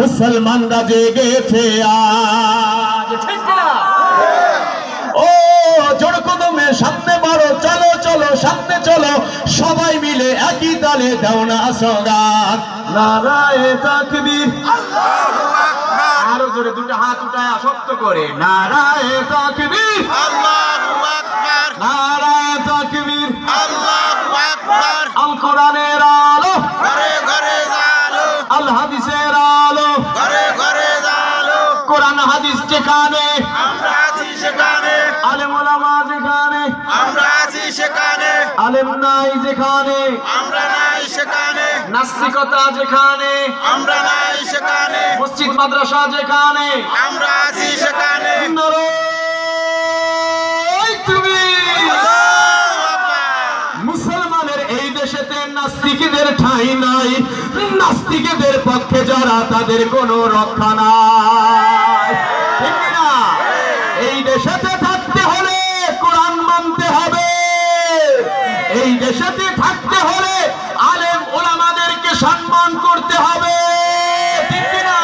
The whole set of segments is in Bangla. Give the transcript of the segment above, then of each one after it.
মুসলমানরা জেগেছে আজ, ঠিক না? ও জোর কদমে সামনে বাড়ো, চলো চলো সামনে চলো, সবাই মিলে একই তালে দাও না স্লোগান নারায়ে তাকবীর, আল্লাহু আকবার, আরো জোরে দুটো হাত উঠায় শক্ত করে, নারায়ে তাকবীর, আল্লাহু আকবার, নারায়ে তাকবীর, আল্লাহু আকবার। আল কোরআনের আলো, ঘরে ঘরে জালো, আল হাদিসের আলো, ঘরে ঘরে জালো, কোরআন হাদিস যেখানে, আমরা আছি সেখানে, আলেম ওলামা যেখানে, আমরা আছি সেখানে, আলেম নাই যেখানে, আমরা নাই সেখানে, নাস্তিকতা যেখানে, আমরা নাই সেখানে, মসজিদ মাদ্রাসা যেখানে, আমরা আছি সেখানে। নারায়ে তাকবীর। আল্লাহু আকবার। মুসলমানের এই দেশেতে নাস্তিকদের ঠাঁই নাই, নাস্তিকদের পক্ষে যারা তাদের কোনো রক্ষা নাই, ঠিক না? এই দেশেতে থাকতে হলে কোরআন মানতে হবে, এই দেশেতে থাকতে হলে আলেম ওলামাদেরকে সম্মান করতে হবে, ঠিক না?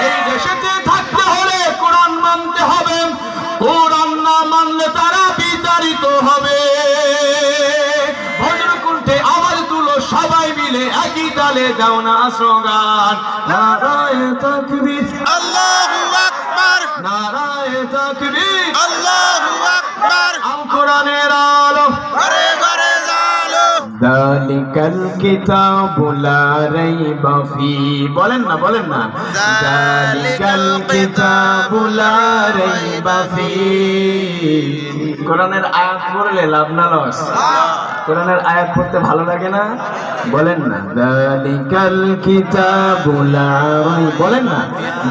এই দেশেতে থাকতে হলে কোরআন মানতে হবে, কোরআন না মানলে তারা বিতাড়িত হবে। ভজনকুণ্ঠে আওয়াজ তুলো সবাই মিলে একই তালে দাও না স্লোগান নারায়ে তাকবীর, আল্লাহু আকবার, নারায়ে তাকবীর, আল্লাহু আকবার। আল কোরআনের আলো, ঘরে ঘরে জালো, যালিকাল কিতাবু লা রাইবা ফি, বলেন না বলেন না, যালিকাল কিতাবু লা রাইবা ফি। কোরআনের আয়াত পড়লে লাভ না লস? কোরআনের আয়াত পড়তে ভালো লাগে না? বলেন না, যালিকাল কিতাবু লা রাইবা, বলেন না,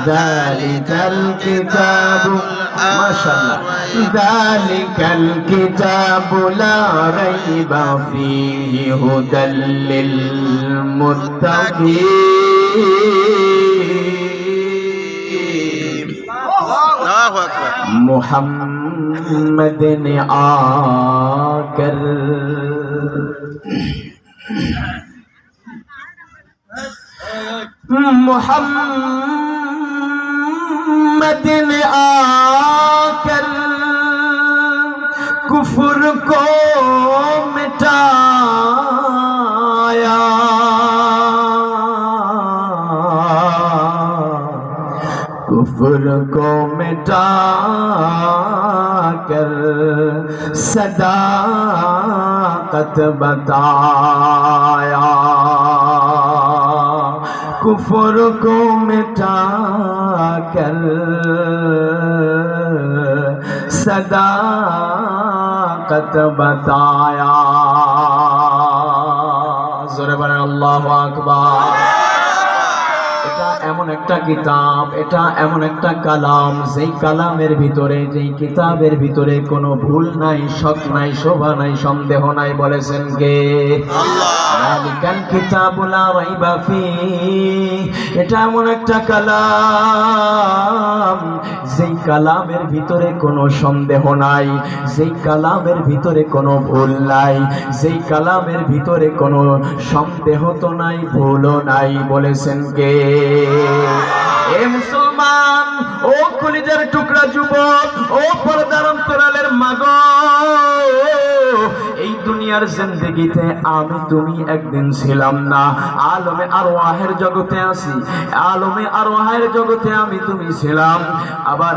যালিকাল কিতাবু, মাশাআল্লাহ, যালিকাল কিতাবু লা রাইবা ফিহি হুদাল লিল মুত্তাকিন। আল্লাহু আকবার। मोहम्मद ने आकर मोहम्मद ने आकर कुफ्र को मिटाया, कुफ्र को मिटा कर सदाकत बताया, कुफ्र को मिटा कर सदाकत बताया। जोरे बोलें अल्लाहु আকবার। এটা এমন একটা কিতাব, এটা এমন একটা কালাম, যেই কালামের ভিতরে, যেই কিতাবের ভিতরে কোনো ভুল নাই, শক নাই, শোভা নাই, সন্দেহ নাই। বলেছেন কে? আল্লাহ। যালিকাল কিতাবু লা রাইবা ফিহি, এটা এমন একটা কালাম, যেই কালামের ভিতরে কোনো সন্দেহ নাই, যেই কালামের ভিতরে কোনো ভুল নাই, যেই কালামের ভিতরে কোনো সন্দেহ তো নাই, ভুলও নাই। বলেছেন কে? এ মুসলমান, ও কলিজার টুকরা যুবক, ও পর্দার অন্তরালের মাগো, এই দুনিয়ার জিন্দেগিতে আমি তুমি একদিন ছিলাম না, আলমে আরওয়াহের জগতে আছি, আলমে আরওয়াহের জগতে আমি তুমি ছিলাম। আবার